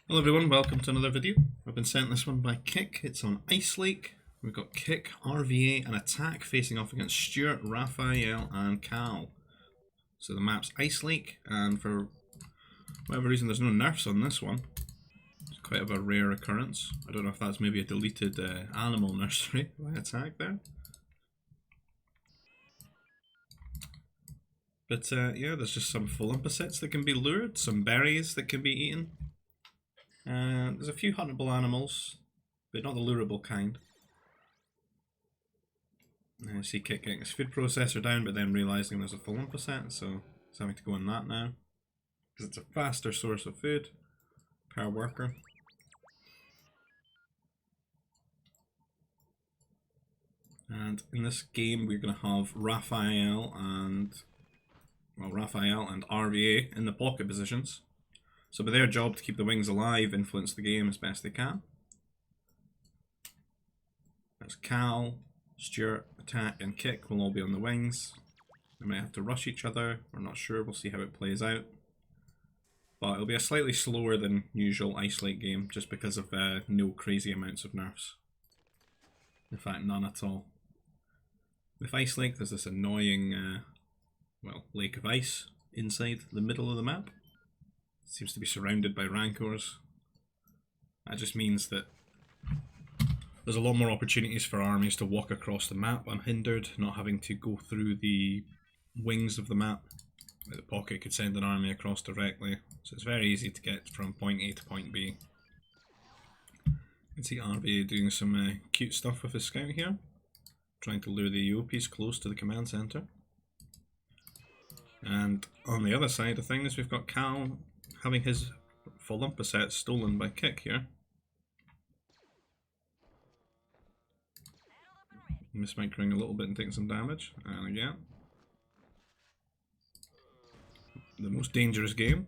Hello everyone, welcome to another video. I've been sent this one by Kick. It's on Ice Lake. We've got Kick, RVA and Attack facing off against Stuart, Raphael and Cal. So the map's Ice Lake, and for whatever reason there's no nerfs on this one. It's quite of a rare occurrence. I don't know if that's maybe a deleted animal nursery by Attack there. But yeah, there's just some full impasets that can be lured, some berries that can be eaten. There's a few huntable animals, but not the lureable kind. And I see Kit getting his food processor down, but then realising there's a full impaset, so he's having to go on that now. Because it's a faster source of food per worker. And in this game we're going to have Raphael and RVA in the pocket positions. So by their job to keep the wings alive, influence the game as best they can. That's Cal, Stuart, Attack and Kick will all be on the wings. They might have to rush each other, we're not sure, we'll see how it plays out. But it'll be a slightly slower than usual Ice Lake game, just because of no crazy amounts of nerfs. In fact, none at all. With Ice Lake there's this annoying, lake of ice inside the middle of the map. Seems to be surrounded by rancors. That just means that there's a lot more opportunities for armies to walk across the map unhindered, not having to go through the wings of the map. Like the pocket could send an army across directly, so it's very easy to get from point A to point B. You can see RVA doing some cute stuff with his scout here, trying to lure the EOPs close to the command center. And on the other side of things, we've got Cal having his full impaset stolen by Kick here. Mismicroing a little bit and taking some damage. And again, the most dangerous game.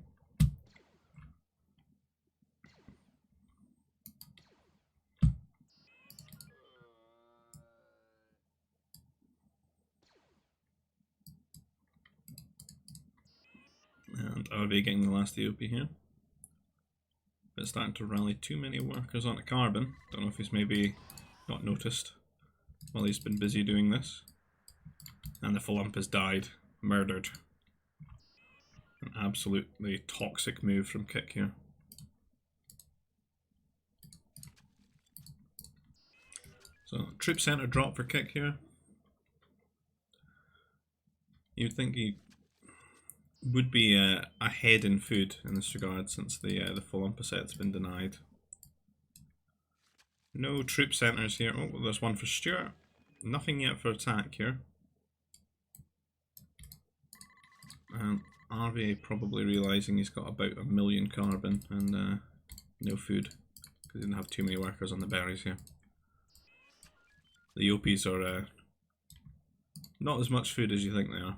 And RV getting the last EOP here. But starting to rally too many workers onto Carbon. Don't know if he's maybe not noticed while he's been busy doing this. And the full ump has died, murdered. An absolutely toxic move from Kick here. So, troop center drop for Kick here. You'd think he would be ahead in food in this regard, since the full impaset's been denied. No troop centers here. Oh, there's one for Stuart. Nothing yet for Attack here. And RVA probably realising he's got about 1 million carbon and no food, because he didn't have too many workers on the berries here. The EOPs are not as much food as you think they are.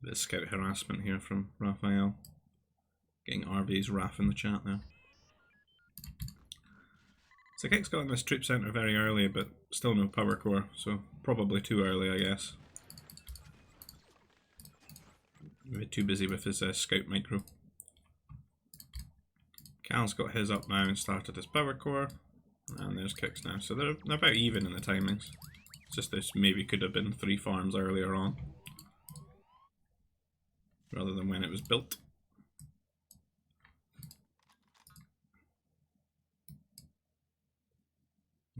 Bit of scout harassment here from Raphael. Getting RV's Raph in the chat now. So Kick's got in this troop centre very early, but still no power core, so probably too early, I guess. Maybe too busy with his scout micro. Cal's got his up now and started his power core, and there's Kick's now. So they're about even in the timings. It's just this maybe could have been 3 farms earlier on, rather than when it was built.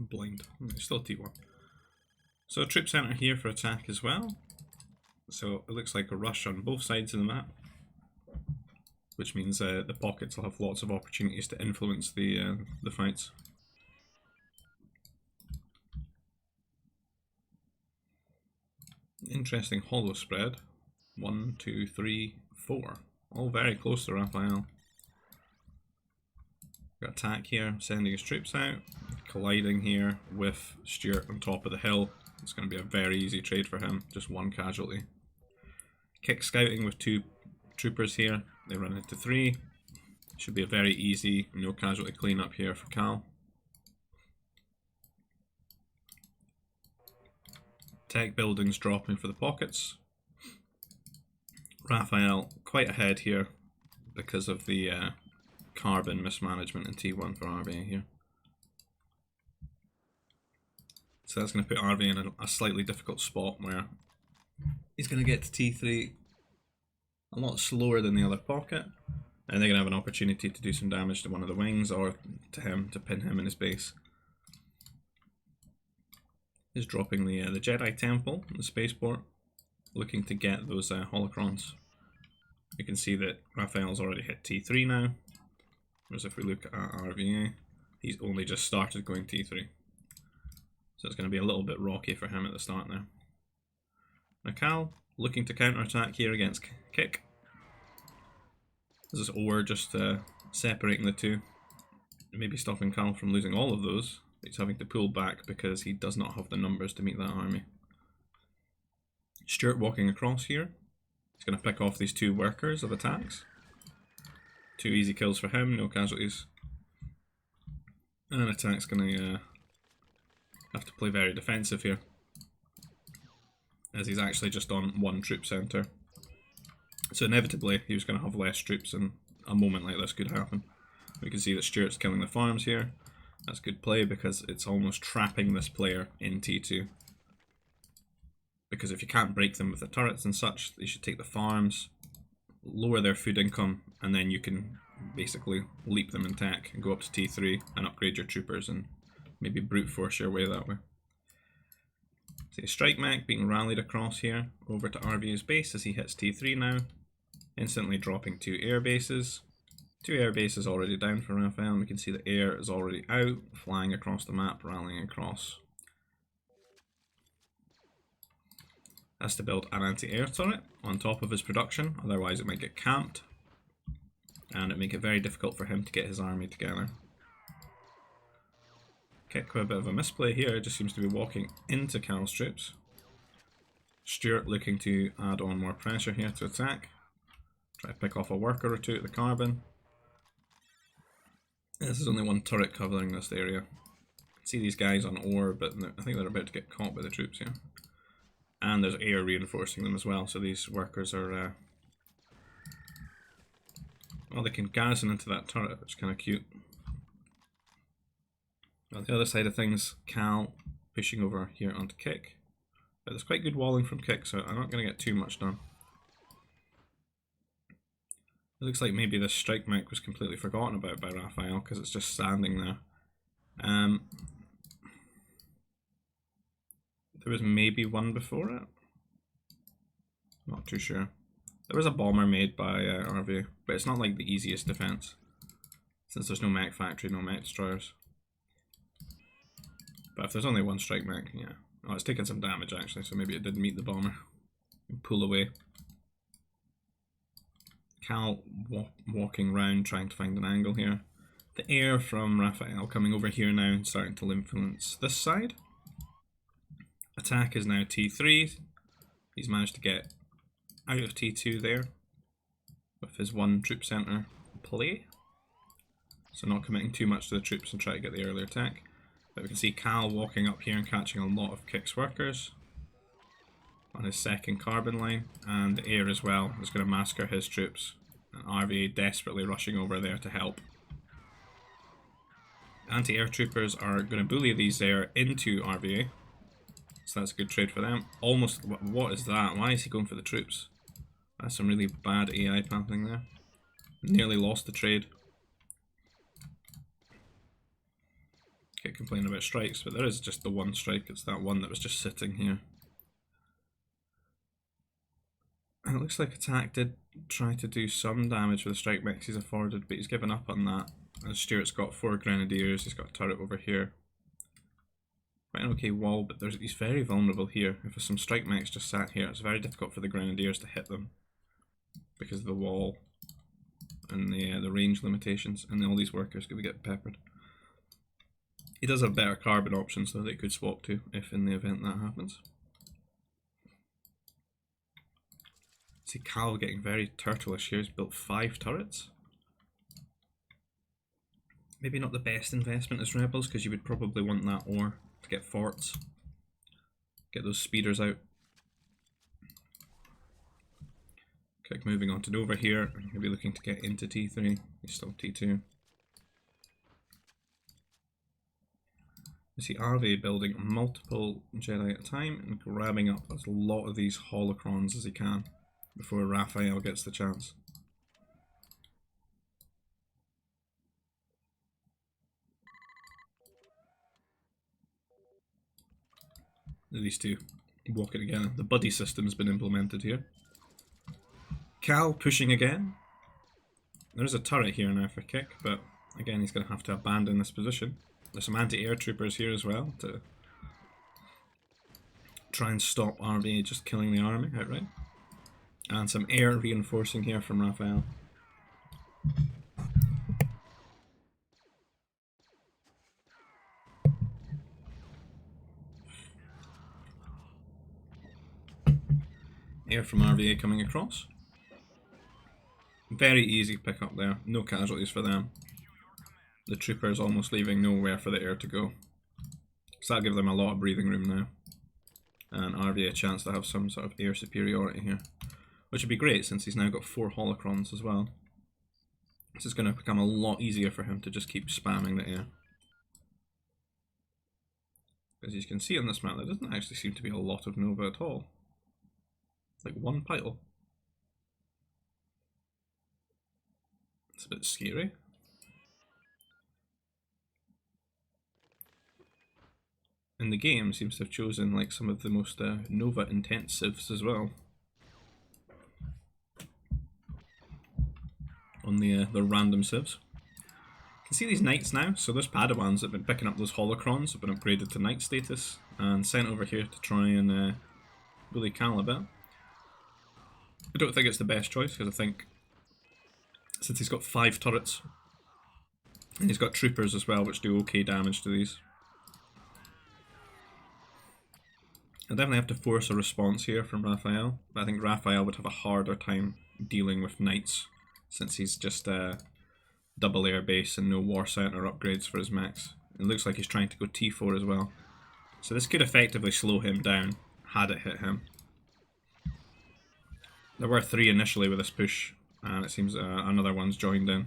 Blind. Still T1. So a troop center here for Attack as well. So it looks like a rush on both sides of the map, which means the pockets will have lots of opportunities to influence the fights. Interesting holo spread. 1, 2, 3, 4. All very close to Raphael. Got Attack here, sending his troops out, colliding here with Stuart on top of the hill. It's going to be a very easy trade for him, just 1 casualty. Kick scouting with 2 troopers here, they run into 3. Should be a very easy, no casualty cleanup here for Cal. Tech buildings dropping for the pockets. Raphael quite ahead here because of the carbon mismanagement in T1 for RVA here. So that's going to put RVA in a slightly difficult spot where he's going to get to T3 a lot slower than the other pocket, and they're going to have an opportunity to do some damage to one of the wings or to him, to pin him in his base. He's dropping the Jedi Temple, the spaceport, looking to get those Holocrons. You can see that Raphael's already hit T3 now, whereas if we look at RVA, he's only just started going T3. So it's going to be a little bit rocky for him at the start now. Now Cal, looking to counter-attack here against Kick. This is Or just separating the two. Maybe stopping Cal from losing all of those. He's having to pull back because he does not have the numbers to meet that army. Stuart walking across here. He's going to pick off these two workers of attacks. 2 easy kills for him, no casualties. And attack's going to have to play very defensive here, as he's actually just on 1 troop centre. So inevitably he was going to have less troops and a moment like this could happen. We can see that Stuart's killing the farms here. That's good play because it's almost trapping this player in T2. Because if you can't break them with the turrets and such, you should take the farms, lower their food income, and then you can basically leap them in tech and go up to T3 and upgrade your troopers and maybe brute force your way that way. See a strike mech being rallied across here over to RVA's base as he hits T3 now, instantly dropping 2 air bases. 2 air bases already down for Raphael, and we can see the air is already out, flying across the map, rallying across. Has to build an anti-air turret on top of his production, otherwise it might get camped, and it make it very difficult for him to get his army together. Kick with a bit of a misplay here, just seems to be walking into Cal's troops. Stuart looking to add on more pressure here to attack. Try to pick off a worker or 2 at the carbon. This is only 1 turret covering this area. See these guys on ore, but I think they're about to get caught by the troops here. And there's air reinforcing them as well, so these workers are... well, they can garrison into that turret, which is kind of cute. On the other side of things, Cal pushing over here onto Kick. But there's quite good walling from Kick, so I'm not going to get too much done. It looks like maybe this strike mech was completely forgotten about by Raphael because it's just standing there. There was maybe one before it. Not too sure. There was a bomber made by RVA, but it's not like the easiest defense since there's no mech factory, no mech destroyers. But if there's only 1 strike mech, yeah. Oh, it's taken some damage actually, so maybe it did meet the bomber and pull away. Cal walking round trying to find an angle here. The air from Raphael coming over here now and starting to influence this side. Attack is now T3. He's managed to get out of T2 there with his 1 troop centre play. So not committing too much to the troops and try to get the early attack. But we can see Cal walking up here and catching a lot of Kick's workers on his 2nd carbon line, and the air as well is going to massacre his troops, and RVA desperately rushing over there to help. Anti-air troopers are going to bully these air into RVA, so that's a good trade for them. Almost, what is that? Why is he going for the troops? That's some really bad AI pathing there. Nearly lost the trade. Can't complain about strikes, but there is just the 1 strike. It's that one that was just sitting here. And it looks like Attack did try to do some damage with the strike mechs he's afforded, but he's given up on that. And Stuart's got 4 grenadiers, he's got a turret over here. Quite an okay wall, but he's very vulnerable here. If some strike mechs just sat here, it's very difficult for the grenadiers to hit them because of the wall and the range limitations, and all these workers could be getting peppered. He does have better carbon options though that he could swap to if in the event that happens. See Cal getting very turtleish here. He's built 5 turrets. Maybe not the best investment as rebels, because you would probably want that ore to get forts. Get those speeders out. Kick moving on to Nova here. He'll be looking to get into T3. He's still T2. You see RVA building multiple Jedi at a time and grabbing up as a lot of these holocrons as he can before Raphael gets the chance. These two walking together. The buddy system has been implemented here. Cal pushing again. There's a turret here now for Kick, but again he's going to have to abandon this position. There's some anti-air troopers here as well to try and stop RVA just killing the army outright. And some air reinforcing here from Raphael. Air from RVA coming across. Very easy pick up there, no casualties for them. The troopers almost leaving nowhere for the air to go. So that'll give them a lot of breathing room now. And RVA a chance to have some sort of air superiority here. Which would be great since he's now got 4 holocrons as well. This is going to become a lot easier for him to just keep spamming the air. As you can see on this map, there doesn't actually seem to be a lot of Nova at all. Like one pile. It's a bit scary. And the game seems to have chosen like some of the most Nova intensives as well. On the random civs. You can see these knights now, so those Padawans that have been picking up those holocrons have been upgraded to knight status and sent over here to try and bully Cal a bit. I don't think it's the best choice because I think since he's got 5 turrets and he's got troopers as well which do okay damage to these. I'll definitely have to force a response here from Raphael, but I think Raphael would have a harder time dealing with knights since he's just double air base and no war center upgrades for his max. It looks like he's trying to go T4 as well. So this could effectively slow him down had it hit him. There were 3 initially with this push, and it seems another one's joined in.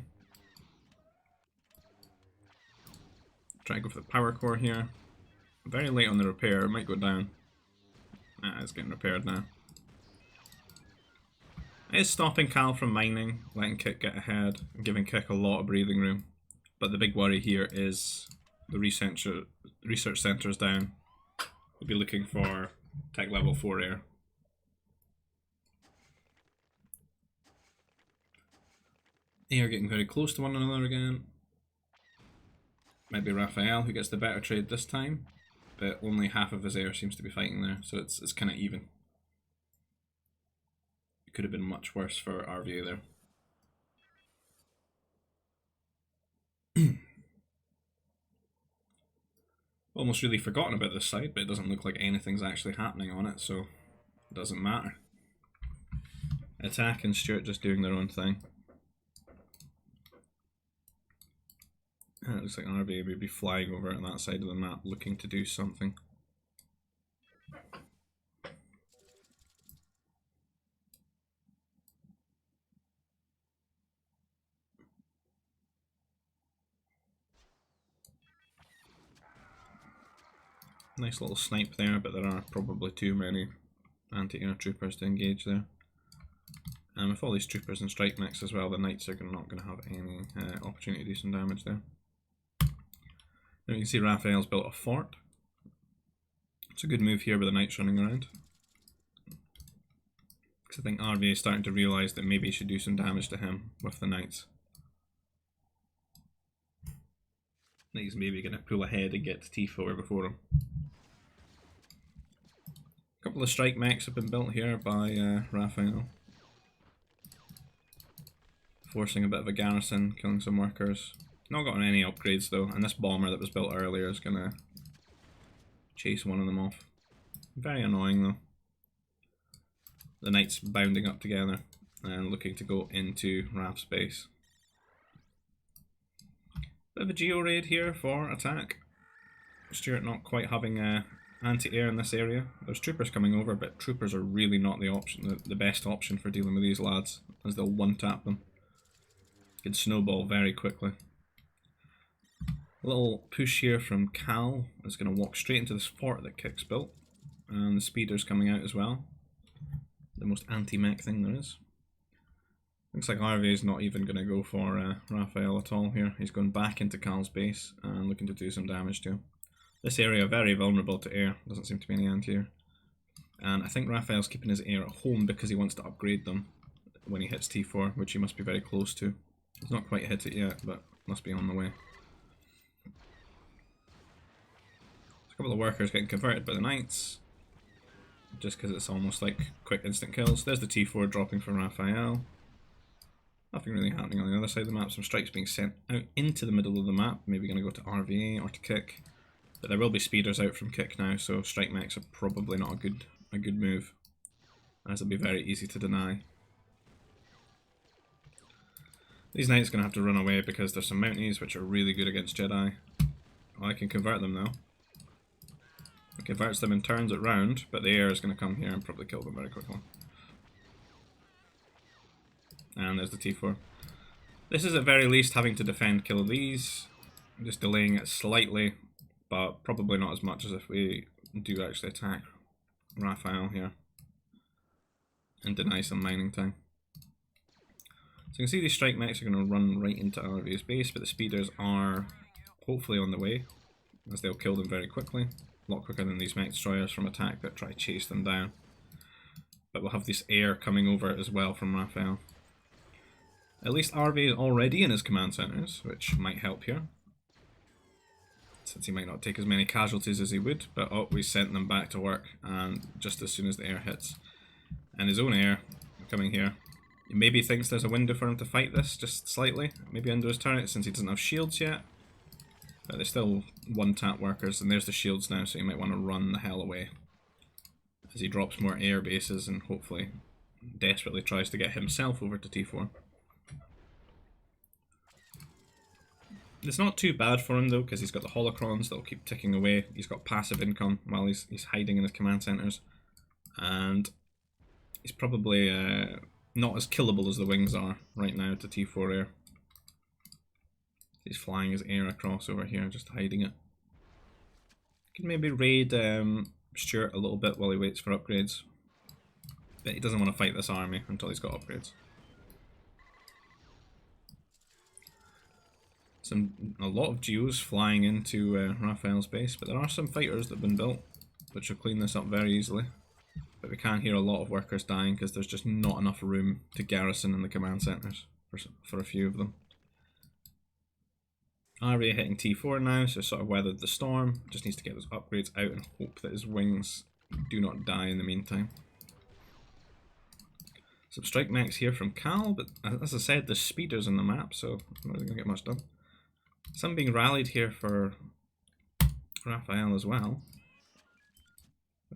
Try to go for the power core here. Very late on the repair, it might go down. It's getting repaired now. It's stopping Cal from mining, letting Kick get ahead, and giving Kick a lot of breathing room. But the big worry here is the research centre's down. We'll be looking for tech level 4 air. They are getting very close to one another again. Might be Raphael who gets the better trade this time, but only half of his air seems to be fighting there, so it's kind of even. It could have been much worse for RVA there. Almost really forgotten about this side, but it doesn't look like anything's actually happening on it, so it doesn't matter. Attack and Stuart just doing their own thing. It looks like RVA may be flying over at that side of the map looking to do something. Nice little snipe there, but there are probably too many anti-air troopers to engage there. And with all these troopers and strike mechs as well, the knights are not going to have any opportunity to do some damage there. Now you can see Raphael's built a fort. It's a good move here with the knights running around. Because I think RVA is starting to realise that maybe he should do some damage to him with the knights. I think he's maybe going to pull ahead and get to T4 before him. A couple of strike mechs have been built here by Raphael. Forcing a bit of a garrison, killing some workers. Not gotten any upgrades though, and this bomber that was built earlier is going to chase one of them off. Very annoying though. The knights bounding up together and looking to go into Raph's base. Bit of a geo raid here for attack. Stuart not quite having anti-air in this area. There's troopers coming over, but troopers are really not the best option for dealing with these lads, as they'll one-tap them. Can snowball very quickly. A little push here from Cal is going to walk straight into this fort that Kick's built. And the speeder's coming out as well. The most anti-mech thing there is. Looks like RVA is not even going to go for Raphael at all here. He's going back into Cal's base and looking to do some damage to him. This area very vulnerable to air. Doesn't seem to be any anti-air. And I think Raphael's keeping his air at home because he wants to upgrade them when he hits T4, which he must be very close to. He's not quite hit it yet, but must be on the way. A couple of workers getting converted by the knights, just because it's almost like quick instant kills. There's the T4 dropping from Raphael. Nothing really happening on the other side of the map. Some strikes being sent out into the middle of the map. Maybe going to go to RVA or to Kick. But there will be speeders out from Kick now, so strike mechs are probably not a good move, as it'll be very easy to deny. These knights are going to have to run away because there's some Mounties which are really good against Jedi. Oh, I can convert them though. It converts them and turns it round, but the air is going to come here and probably kill them very quickly. And there's the T4. This is at very least having to defend kill these. I'm just delaying it slightly, but probably not as much as if we do actually attack Raphael here and deny some mining time. So you can see these strike mechs are going to run right into RVA's base, but the speeders are hopefully on the way, as they'll kill them very quickly. A lot quicker than these mech destroyers from attack that try to chase them down. But we'll have this air coming over as well from Raphael. At least RVA is already in his command centers, which might help here, since he might not take as many casualties as he would. But oh, we sent them back to work, and just as soon as the air hits. And his own air coming here. He maybe thinks there's a window for him to fight this, just slightly. Maybe under his turret, since he doesn't have shields yet. But they're still one-tap workers, and there's the shields now, so you might want to run the hell away. As he drops more air bases and hopefully desperately tries to get himself over to T4. It's not too bad for him though, because he's got the holocrons that'll keep ticking away. He's got passive income while he's hiding in his command centers. And he's probably not as killable as the wings are right now to T4 air. He's flying his air across over here, just hiding it. Could maybe raid Stuart a little bit while he waits for upgrades. But he doesn't want to fight this army until he's got upgrades. A lot of geos flying into Raphael's base, but there are some fighters that have been built, which will clean this up very easily. But we can hear a lot of workers dying because there's just not enough room to garrison in the command centers for a few of them. RVA hitting T4 now, so sort of weathered the storm. Just needs to get those upgrades out and hope that his wings do not die in the meantime. Some strike mechs here from Cal, but as I said, there's speeders on the map, so I'm not really going to get much done. Some being rallied here for Raphael as well.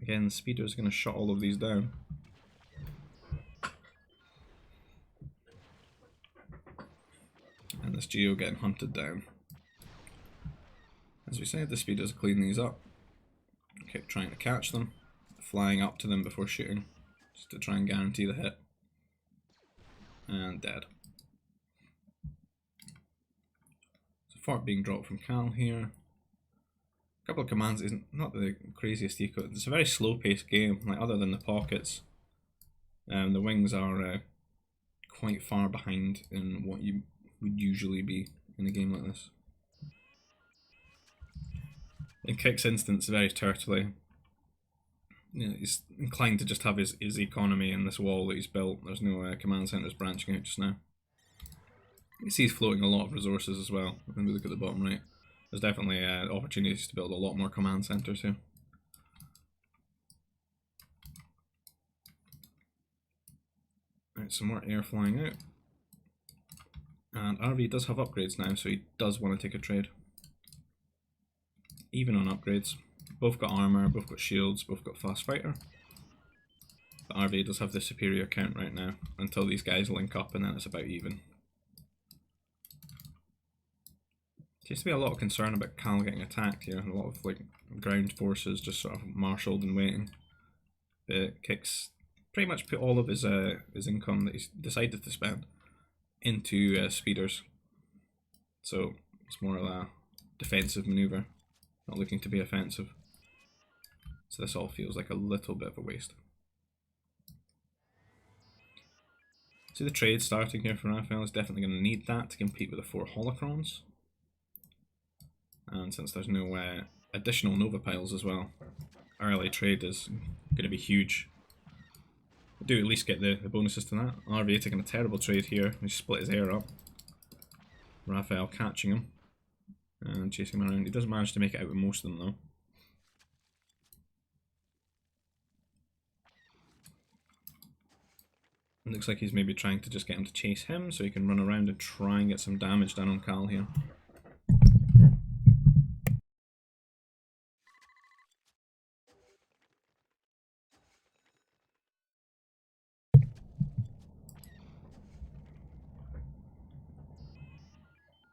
Again, the speeder's going to shut all of these down. And this geo getting hunted down. As we said, the speeders clean these up. Keep trying to catch them, flying up to them before shooting, just to try and guarantee the hit. And dead. So fort being dropped from Cal here. A couple of commands isn't not the craziest eco. It's a very slow paced game, like other than the pockets. The wings are quite far behind in what you would usually be in a game like this. In Kick's instance, very turtly. You know, he's inclined to just have his economy in this wall that he's built. There's no command centers branching out just now. You see he's floating a lot of resources as well. When we look at the bottom right, there's definitely opportunities to build a lot more command centers here. Right, some more air flying out. And RV does have upgrades now, so he does want to take a trade. Even on upgrades. Both got armor, both got shields, both got fast fighter. But RV does have the superior count right now, until these guys link up and then it's about even. Seems to be a lot of concern about Cal getting attacked here. A lot of like ground forces just sort of marshalled and waiting. But Kicks pretty much put all of his income that he's decided to spend into speeders. So it's more of a defensive maneuver, not looking to be offensive. So this all feels like a little bit of a waste. See the trade starting here for Raphael is definitely going to need that to compete with the 4 Holocrons. And since there's no additional Nova piles as well, early trade is going to be huge. We do at least get the bonuses to that. RVA taking a terrible trade here. He split his air up. Raphael catching him and chasing him around. He does manage to make it out with most of them though. It looks like he's maybe trying to just get him to chase him so he can run around and try and get some damage done on Cal here.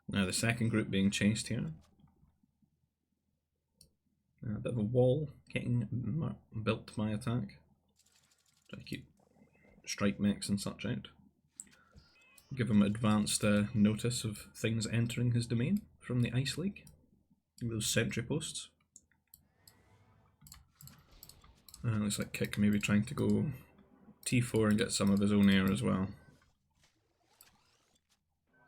Now the second group being chased here. A bit of a wall getting built to my attack. Try to keep strike mechs and such out. Give him advanced notice of things entering his domain from the Ice League. Those sentry posts. Looks like Kick maybe trying to go T4 and get some of his own air as well.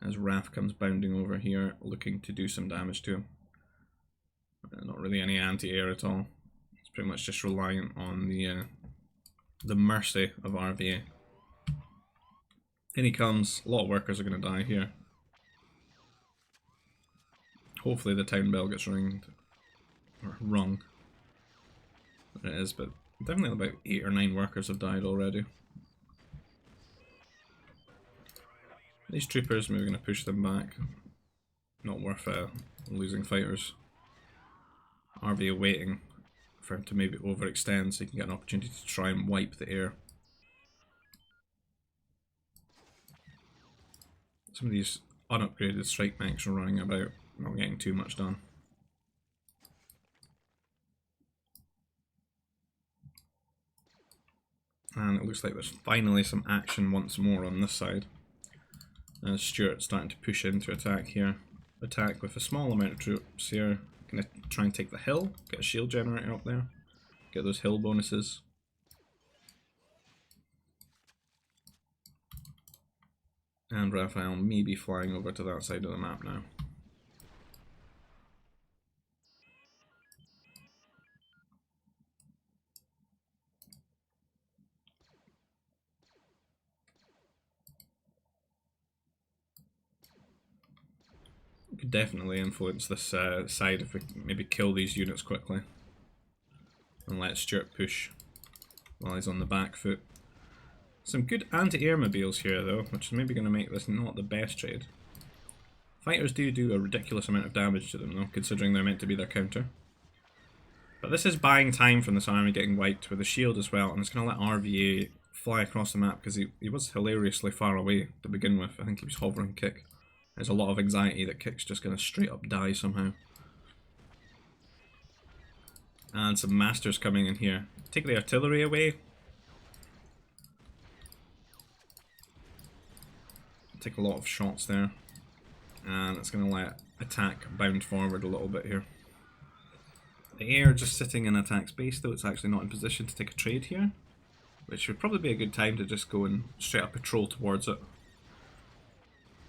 As Raph comes bounding over here, looking to do some damage to him. Not really any anti-air at all. It's pretty much just reliant on the mercy of RVA. In he comes. A lot of workers are going to die here. Hopefully the town bell gets ringed. Or rung. It is, but definitely about 8 or 9 workers have died already. These troopers, maybe going to push them back. Not worth losing fighters. RVA waiting for him to maybe overextend so he can get an opportunity to try and wipe the air. Some of these unupgraded strike mechs are running about, not getting too much done. And it looks like there's finally some action once more on this side. As Stuart's starting to push in to attack here. Attack with a small amount of troops here. Gonna try and take the hill, get a shield generator up there, get those hill bonuses. And Raphael may be flying over to that side of the map now. We could definitely influence this side if we maybe kill these units quickly. And let Stuart push while he's on the back foot. Some good anti-air mobiles here though, which is maybe going to make this not the best trade. Fighters do a ridiculous amount of damage to them though, considering they're meant to be their counter. But this is buying time from this army getting wiped with a shield as well, and it's going to let RVA fly across the map because he was hilariously far away to begin with. I think he was hovering Kick. There's a lot of anxiety that Kick's just going to straight up die somehow. And some masters coming in here. Take the artillery away. Take a lot of shots there. And it's going to let attack bound forward a little bit here. The air just sitting in attack space though, it's actually not in position to take a trade here. Which would probably be a good time to just go and straight up patrol towards it.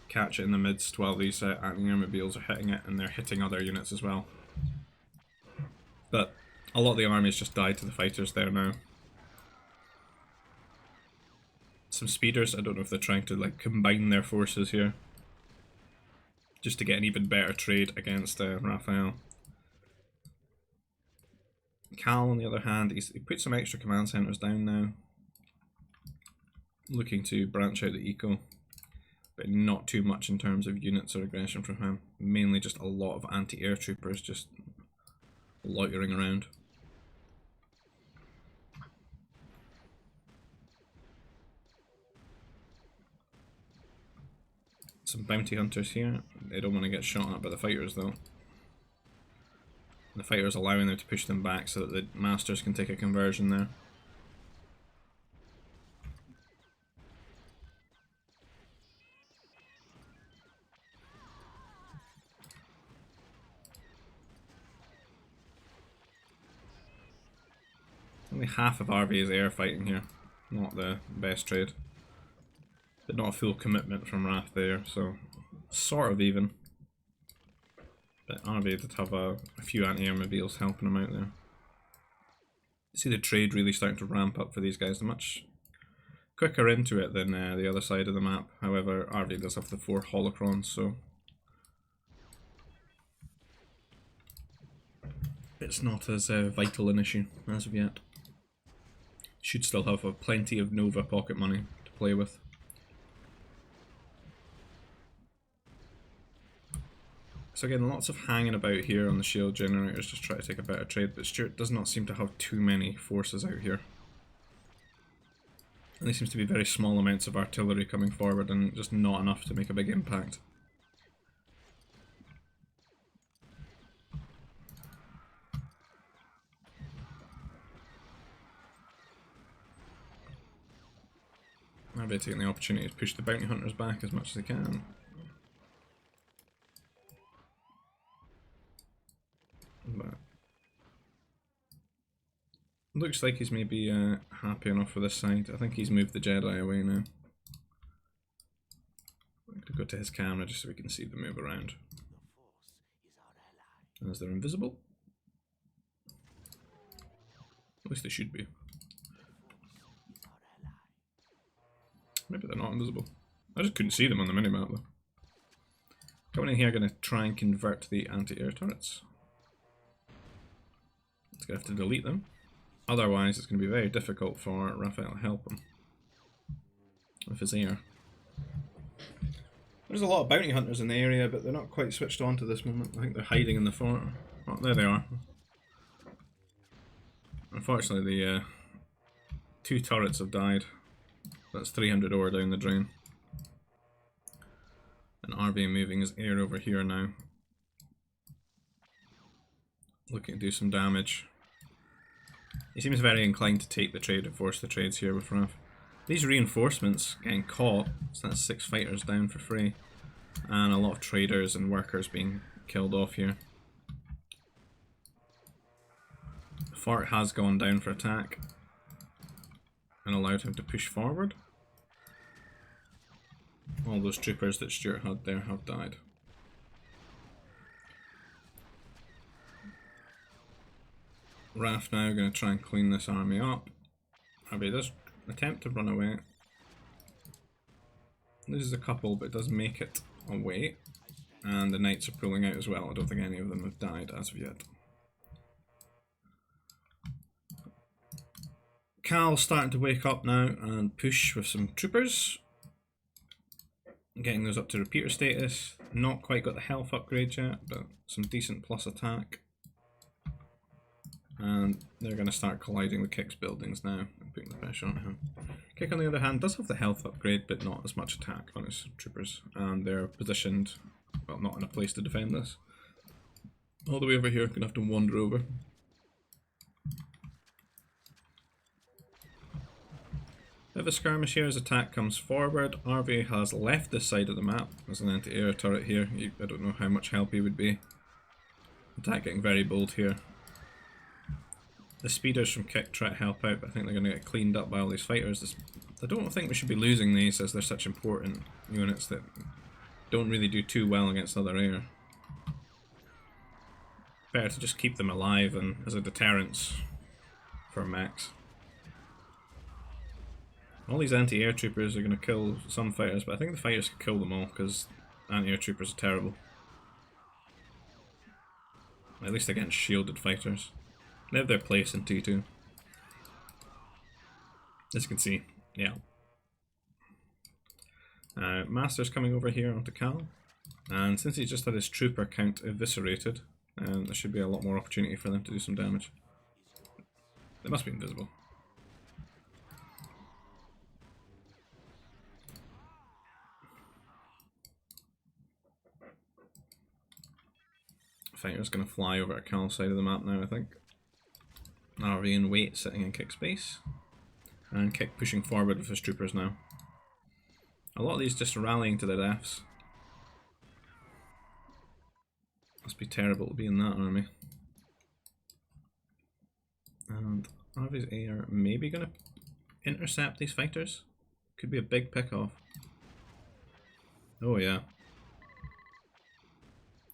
Catch it in the midst while these anti-air mobiles are hitting it, and they're hitting other units as well. But a lot of the armies just died to the fighters there now. Some speeders, I don't know if they're trying to like combine their forces here. Just to get an even better trade against Raphael. Cal on the other hand, he put some extra command centers down now. Looking to branch out the eco. But not too much in terms of units or aggression from him. Mainly just a lot of anti-air troopers just loitering around. Some bounty hunters here. They don't want to get shot at by the fighters though. The fighters allowing them to push them back so that the masters can take a conversion there. Only half of RV is air fighting here. Not the best trade. But not a full commitment from Raph there, so sort of even. But RVA did have a few anti-air mobiles helping him out there. You see the trade really starting to ramp up for these guys. They're much quicker into it than the other side of the map. However, RVA does have the 4 Holocrons, so it's not as vital an issue as of yet. Should still have plenty of Nova pocket money to play with. So again, lots of hanging about here on the shield generators, just try to take a better trade, but Stuart does not seem to have too many forces out here. And there seems to be very small amounts of artillery coming forward and just not enough to make a big impact. I'll be taking the opportunity to push the bounty hunters back as much as they can. But looks like he's maybe happy enough for this side. I think he's moved the Jedi away now. I'm going to go to his camera just so we can see them move around. As they're invisible. At least they should be. Maybe they're not invisible. I just couldn't see them on the minimap though. Coming in here, going to try and convert the anti-air turrets. It's going to have to delete them. Otherwise, it's going to be very difficult for Raphael to help him with his air. There's a lot of bounty hunters in the area, but they're not quite switched on to this moment. I think they're hiding in the fort. Oh, there they are. Unfortunately, the 2 turrets have died. That's 300 ore down the drain. And RV moving his air over here now. Looking to do some damage. He seems very inclined to take the trade and force the trades here with Raph. These reinforcements getting caught, so that's 6 fighters down for free. And a lot of traders and workers being killed off here. The fort has gone down for attack and allowed him to push forward. All those troopers that Stuart had there have died. Raph now going to try and clean this army up. RVA does attempt to run away. Loses a couple, but does make it away. And the knights are pulling out as well. I don't think any of them have died as of yet. Cal's starting to wake up now and push with some troopers. Getting those up to repeater status. Not quite got the health upgrade yet, but some decent plus attack. And they're going to start colliding with Kick's buildings now and putting the pressure on him. Kick, on the other hand, does have the health upgrade, but not as much attack on his troopers. And they're positioned, well, not in a place to defend this. All the way over here, going to have to wander over. If a skirmish here, as attack comes forward, RVA has left this side of the map. There's an anti-air turret here. I don't know how much help he would be. Attack getting very bold here. The speeders from Kick try to help out, but I think they're going to get cleaned up by all these fighters. I don't think we should be losing these as they're such important units that don't really do too well against other air. Better to just keep them alive and as a deterrence for mechs. All these anti-air troopers are going to kill some fighters, but I think the fighters can kill them all because anti-air troopers are terrible. At least against shielded fighters. They have their place in T2. As you can see, yeah. Master's coming over here onto Cal. And since he's just had his trooper count eviscerated, there should be a lot more opportunity for them to do some damage. They must be invisible. Fighter's going to fly over to Cal's side of the map now, I think. RV in wait, sitting in Kick space. And Kick pushing forward with his troopers now. A lot of these just rallying to their deaths. Must be terrible to be in that army. And RV's air maybe going to intercept these fighters. Could be a big pick-off. Oh yeah.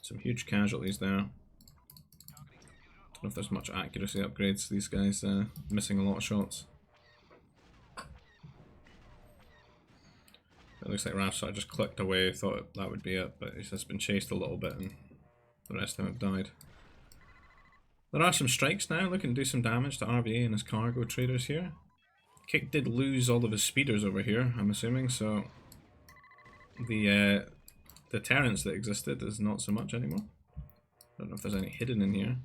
Some huge casualties there. Don't know if there's much accuracy upgrades. These guys missing a lot of shots. It looks like Raph sort of just clicked away, thought that would be it, but he's just been chased a little bit and the rest of them have died. There are some strikes now, looking to do some damage to RVA and his cargo traders here. Kick did lose all of his speeders over here, I'm assuming, so the deterrence that existed is not so much anymore. Don't know if there's any hidden in here.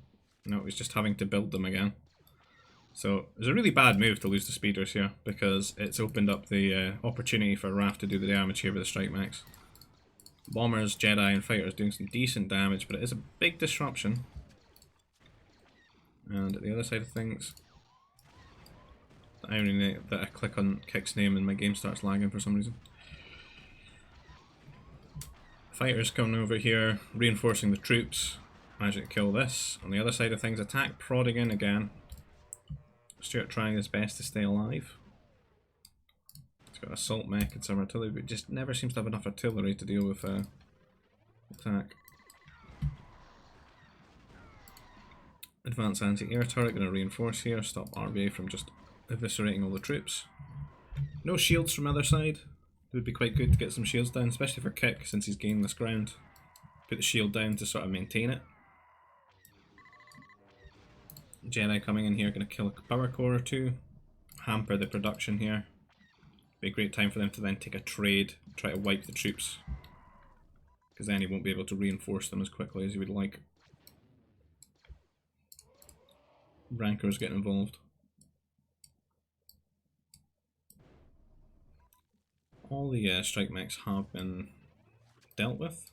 No, he's just having to build them again. So it's a really bad move to lose the speeders here, because it's opened up the opportunity for Raph to do the damage here with the strike mechs. Bombers, Jedi and fighters doing some decent damage, but it is a big disruption. And at the other side of things, the irony that I click on Kick's name and my game starts lagging for some reason. Fighters coming over here, reinforcing the troops, managing to kill this. On the other side of things, attack prodding in again. Stuart trying his best to stay alive. He's got assault mech and some artillery, but just never seems to have enough artillery to deal with attack. Advanced anti-air turret going to reinforce here, stop RVA from just eviscerating all the troops. No shields from other side. It would be quite good to get some shields down, especially for Kick since he's gained this ground. Put the shield down to sort of maintain it. Jedi coming in here, going to kill a power core or two. Hamper the production here. Be a great time for them to then take a trade, try to wipe the troops. Because then he won't be able to reinforce them as quickly as he would like. Rancors getting involved. All the strike mechs have been dealt with.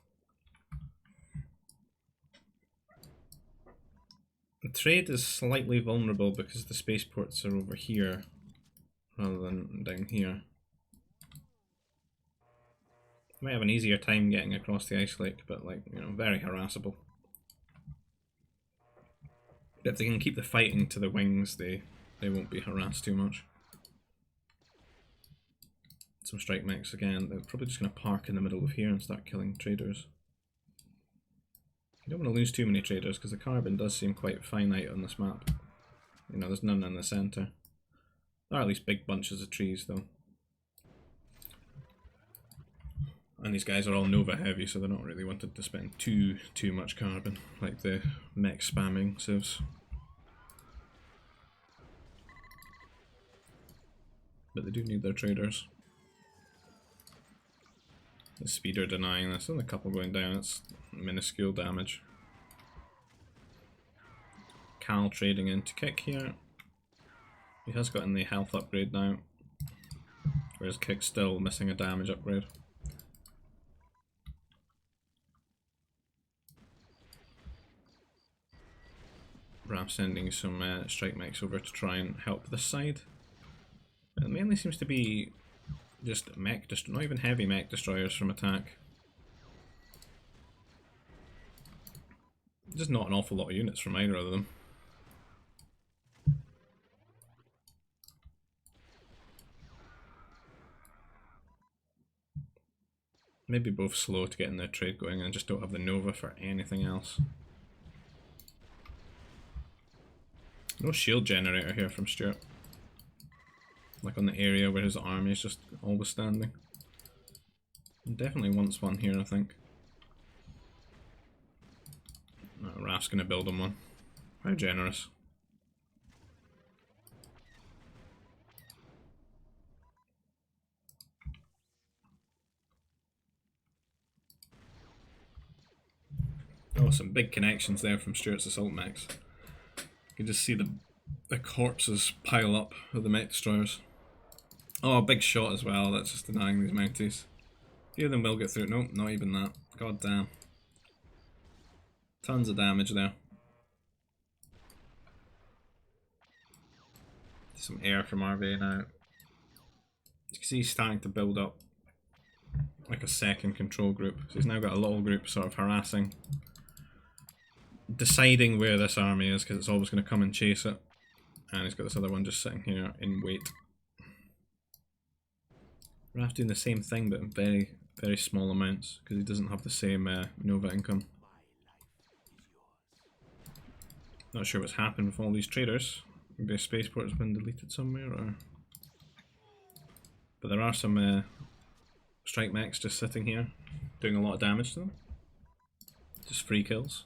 The trade is slightly vulnerable because the spaceports are over here rather than down here. Might have an easier time getting across the ice lake, but like, you know, very harassable. But if they can keep the fighting to the wings, they won't be harassed too much. Some strike mechs again, they're probably just going to park in the middle of here and start killing traders. You don't want to lose too many traders because the carbon does seem quite finite on this map. You know, there's none in the centre. There are at least big bunches of trees though. And these guys are all Nova heavy, so they're not really wanted to spend too much carbon, like the mech spamming civs. But they do need their traders. The speeder denying this, and a couple going down, it's minuscule damage. Cal trading into Kick here. He has gotten the health upgrade now, whereas Kick's still missing a damage upgrade. Raph sending some strike mechs over to try and help this side. It mainly seems to be just mech, not even heavy mech destroyers from attack. Just not an awful lot of units from either of them. Maybe both slow to getting their trade going and just don't have the Nova for anything else. No shield generator here from Stuart. Like on the area where his army is just always standing. Definitely wants one here, I think. Raph's gonna build him one. How generous. Oh, some big connections there from Stuart's assault mechs. You can just see the corpses pile up of the mech destroyers. Oh, big shot as well, that's just denying these Mounties. A few of them will get through. Nope, not even that. God damn. Tons of damage there. Some air from RVA now. You can see he's starting to build up like a second control group. So he's now got a little group sort of harassing, deciding where this army is, because it's always going to come and chase it. And he's got this other one just sitting here in wait. Raph doing the same thing, but in very, very small amounts, because he doesn't have the same Nova income. Not sure what's happened with all these traders. Maybe a spaceport has been deleted somewhere, or... But there are some strike mechs just sitting here, doing a lot of damage to them. Just free kills,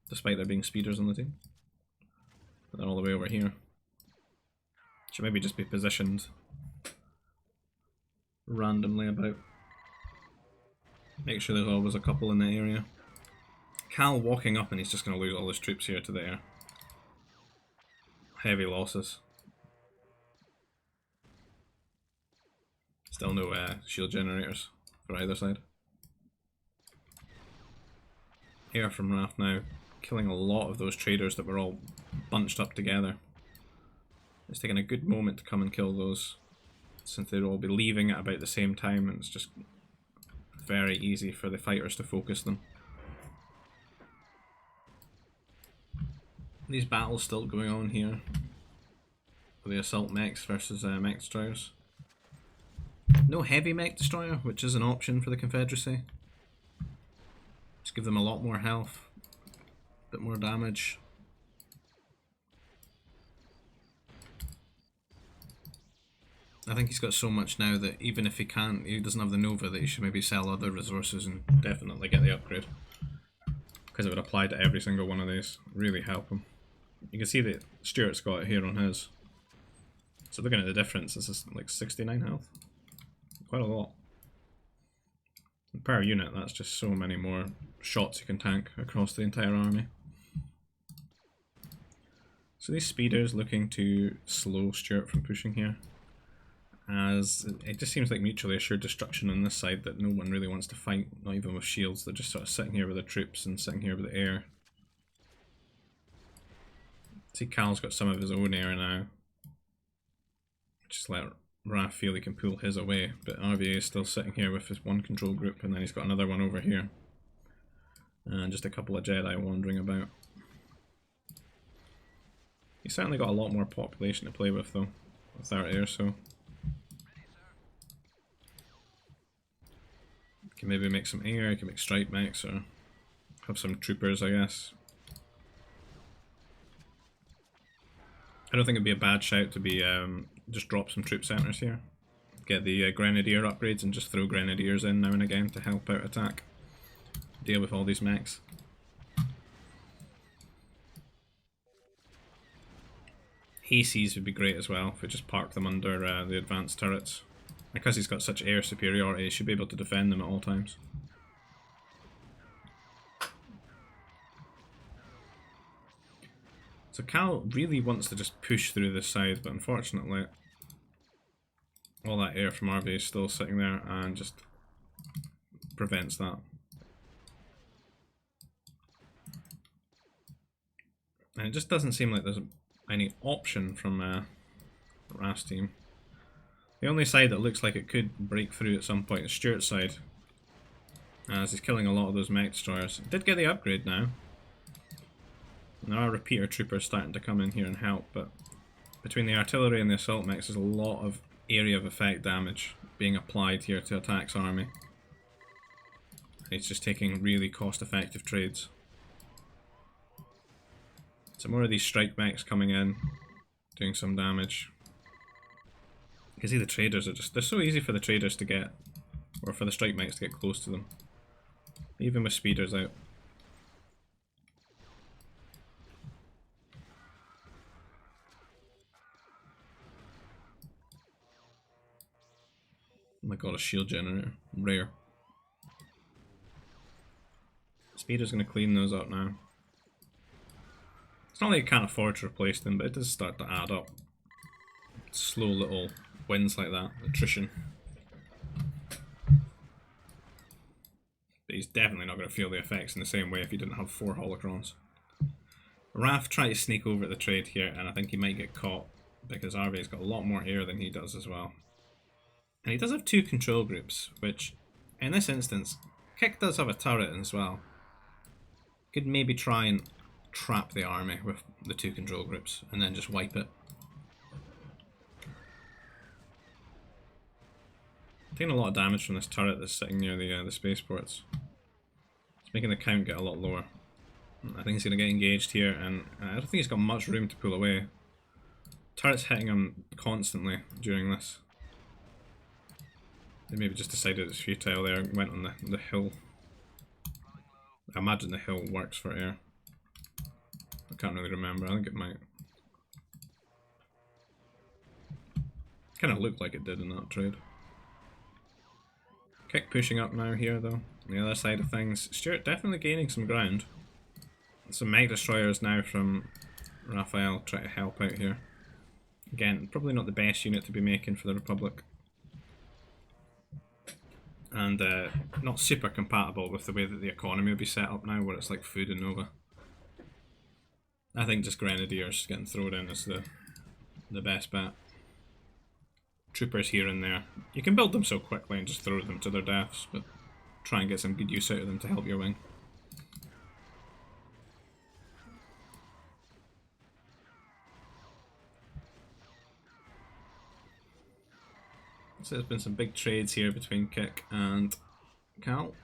despite there being speeders on the team. But they're all the way over here. Should maybe just be positioned randomly about. Make sure there's always a couple in the area. Cal walking up and he's just going to lose all his troops here to the air. Heavy losses. Still no shield generators for either side. Air from Raph now, killing a lot of those traders that were all bunched up together. It's taking a good moment to come and kill those, since they'd all be leaving at about the same time, and it's just very easy for the fighters to focus them. These battles still going on here. The assault mechs versus mech destroyers. No heavy mech destroyer, which is an option for the Confederacy. Just give them a lot more health, a bit more damage. I think he's got so much now that even if he doesn't have the Nova, that he should maybe sell other resources and definitely get the upgrade. Because it would apply to every single one of these. Really help him. You can see that Stuart's got it here on his. So looking at the difference, this is like 69 health. Quite a lot. And per unit, that's just so many more shots you can tank across the entire army. So these speeders looking to slow Stuart from pushing here, as it just seems like mutually assured destruction on this side that no one really wants to fight, not even with shields. They're just sort of sitting here with their troops and sitting here with the air. See, Cal's got some of his own air now. Just let Raph feel he can pull his away, but RVA is still sitting here with his one control group, and then he's got another one over here. And just a couple of Jedi wandering about. He's certainly got a lot more population to play with though, 30 or so. Can maybe make some air, can make strike mechs, or have some troopers, I guess. I don't think it'd be a bad shout to be just drop some troop centers here. Get the grenadier upgrades and just throw grenadiers in now and again to help out attack. Deal with all these mechs. Hayseeds would be great as well if we just park them under the advanced turrets. Because he's got such air superiority, he should be able to defend them at all times. So Cal really wants to just push through this side, but unfortunately all that air from RVA is still sitting there and just prevents that. And it just doesn't seem like there's any option from Raph's team. The only side that looks like it could break through at some point is Stuart's side, as he's killing a lot of those mech destroyers. Did get the upgrade now. And there are repeater troopers starting to come in here and help, but between the artillery and the assault mechs there's a lot of area of effect damage being applied here to Attack's army. He's just taking really cost effective trades. So more of these strike mechs coming in, doing some damage. You can see the traders are just, they're so easy for the traders to get, or for the strike mechs to get close to them. Even with speeders out. Oh my god, a shield generator. Rare. Speeder's going to clean those up now. It's not like you can't afford to replace them, but it does start to add up. Slow little wins like that. Attrition. But he's definitely not going to feel the effects in the same way if he didn't have 4 holocrons. Raph tried to sneak over at the trade here, and I think he might get caught because RVA's got a lot more air than he does as well. And he does have 2 control groups, which in this instance, Kick does have a turret as well. Could maybe try and trap the army with the 2 control groups and then just wipe it. Taking a lot of damage from this turret that's sitting near the spaceports. It's making the count get a lot lower. I think he's going to get engaged here, and I don't think he's got much room to pull away. Turret's hitting him constantly during this. They maybe just decided it's futile there and went on the hill. I imagine the hill works for air. I can't really remember, I think it might. Kind of looked like it did in that trade. Kick pushing up now here though, on the other side of things. Stuart definitely gaining some ground. Some Meg Destroyers now from Raphael try to help out here. Again, probably not the best unit to be making for the Republic. And not super compatible with the way that the economy will be set up now, where it's like food and Nova. I think just Grenadiers getting thrown in is the best bet. Troopers here and there. You can build them so quickly and just throw them to their deaths, but try and get some good use out of them to help your wing. So there's been some big trades here between Kick and Cal.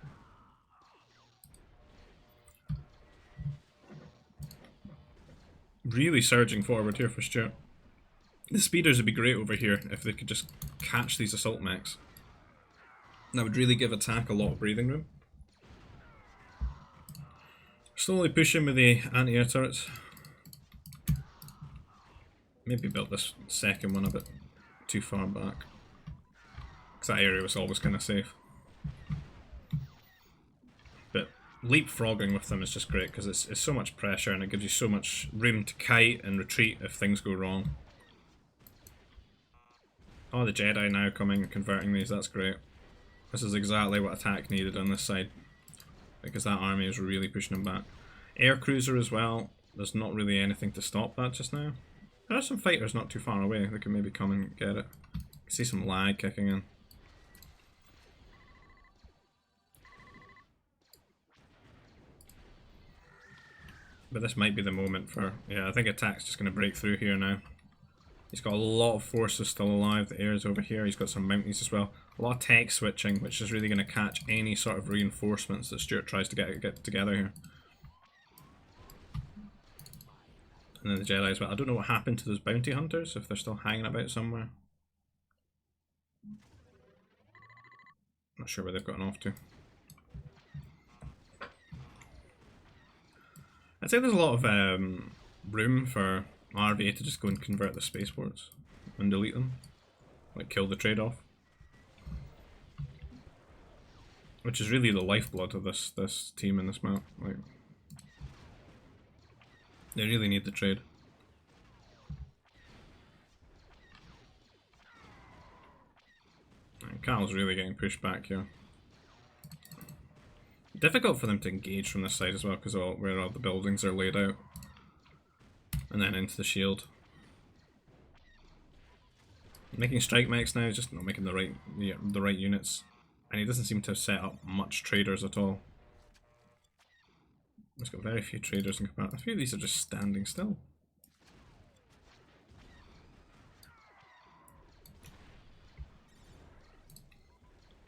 Really surging forward here for Stuart. The speeders would be great over here if they could just catch these assault mechs. That would really give attack a lot of breathing room. Slowly pushing with the anti-air turrets. Maybe built this second one a bit too far back, because that area was always kind of safe. But leapfrogging with them is just great because it's so much pressure and it gives you so much room to kite and retreat if things go wrong. Oh, the Jedi now coming and converting these, that's great. This is exactly what attack needed on this side, because that army is really pushing them back. Air cruiser as well, there's not really anything to stop that just now. There are some fighters not too far away that can maybe come and get it. I see some lag kicking in. But this might be the moment for, yeah, I think attack's just going to break through here now. He's got a lot of forces still alive, the air's over here, he's got some mounties as well. A lot of tech switching, which is really going to catch any sort of reinforcements that Stuart tries to get together here. And then the Jedi as well. I don't know what happened to those bounty hunters, if they're still hanging about somewhere. Not sure where they've gotten off to. I'd say there's a lot of room for RVA to just go and convert the spaceports and delete them. Like kill the trade-off. Which is really the lifeblood of this team in this map. Like, they really need the trade. And Cal's really getting pushed back here. Difficult for them to engage from this side as well, because where all the buildings are laid out. And then into the shield. Making strike mechs now, just not making the right units. And he doesn't seem to have set up much traders at all. He's got very few traders in comparison. A few of these are just standing still.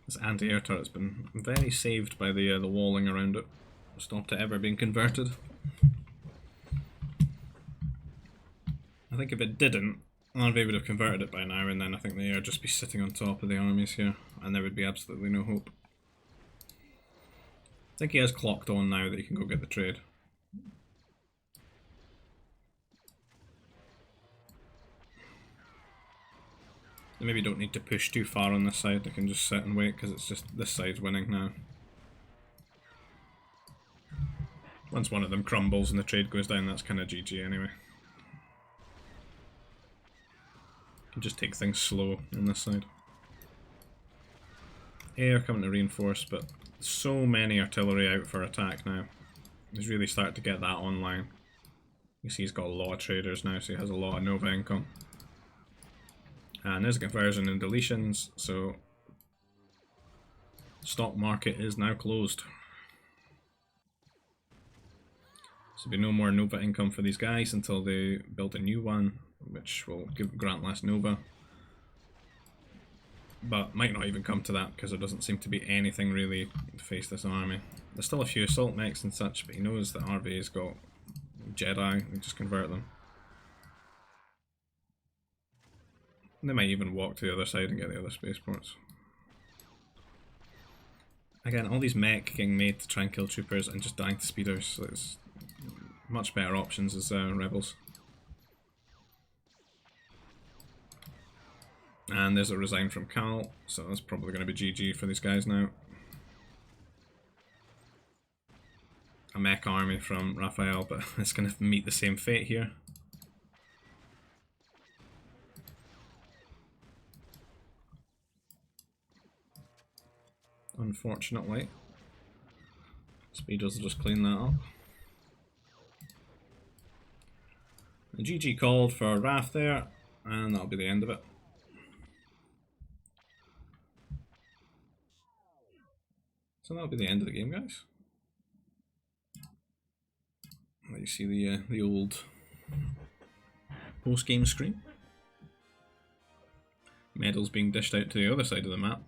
This anti-air turret's been very saved by the walling around it. Stopped it ever being converted. I think if it didn't, RVA would have converted it by now, and then I think the air would just be sitting on top of the armies here, and there would be absolutely no hope. I think he has clocked on now that he can go get the trade. They maybe don't need to push too far on this side, they can just sit and wait because it's just this side's winning now. Once one of them crumbles and the trade goes down, that's kind of GG anyway. You can just take things slow on this side. Air coming to reinforce, but so many artillery out for attack now. He's really starting to get that online. You see he's got a lot of traders now, so he has a lot of Nova income. And there's a conversion and deletions, so stock market is now closed. So there'll be no more Nova income for these guys until they build a new one, which will grant less Nova. But might not even come to that because there doesn't seem to be anything really to face this army. There's still a few assault mechs and such, but he knows that RVA's got Jedi, and just convert them. They might even walk to the other side and get the other spaceports. Again, all these mech getting made to try and kill troopers and just dying to speeders, so it's much better options as rebels. And there's a resign from Cal, so that's probably going to be GG for these guys now. A mech army from Raphael, but it's going to meet the same fate here. Unfortunately. Speeders will just clean that up. And GG called for Raph there, and that'll be the end of it. So that'll be the end of the game, guys. Let you see the old post-game screen. Medals being dished out to the other side of the map.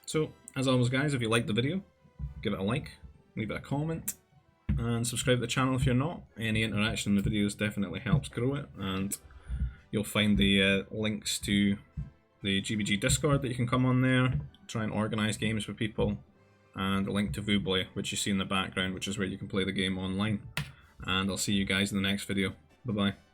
So, as always guys, if you liked the video, give it a like, leave it a comment, and subscribe to the channel if you're not. Any interaction in the videos definitely helps grow it, and you'll find the links to the GBG Discord that you can come on there, try and organise games with people, and a link to Vubley, which you see in the background, which is where you can play the game online. And I'll see you guys in the next video. Bye bye.